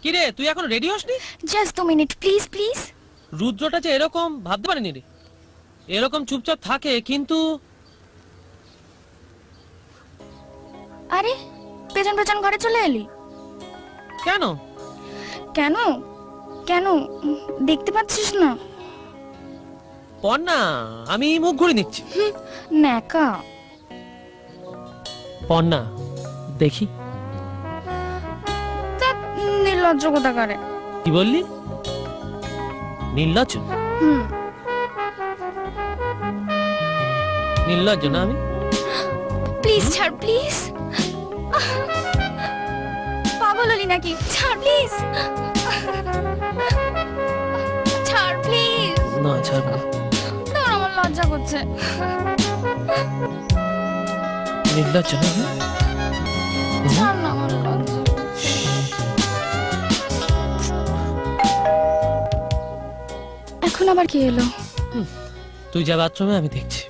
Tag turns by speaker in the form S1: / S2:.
S1: কি রে, তুই এখন রেডি হসনি?
S2: Just 2 minute please please.
S1: রুদ্রটা যে এরকম ভাবতে পারিনি রে। এরকম চুপচাপ থাকে কিন্তু
S2: আরে পেছন পেছন ঘরে চলে এলি
S1: কেন?
S2: কেন কেন দেখতে পাচ্ছিস না?
S1: পর্ণা, আমি মুখ ঘুরে নিচ্ছি।
S2: ন্যাকা।
S1: পর্ণা দেখি।
S2: নির্লজ্জ কোথাকারে।
S1: কি বললি? নির্লজ্জ? নির্লজ্জ না আমি?
S2: প্লিজ ছাড় প্লিজ। পাগল হলি নাকি? ছাড় প্লিজ, ছাড় প্লিজ।
S1: না ছাড়ব না।
S2: আমার লজ্জা করছে।
S1: নির্লজ্জ না আমি?
S2: ছাড় না, আমার লজ্জা। এখন আবার কি এলো?
S1: তুই যা বাথরুমে, আমি দেখছি।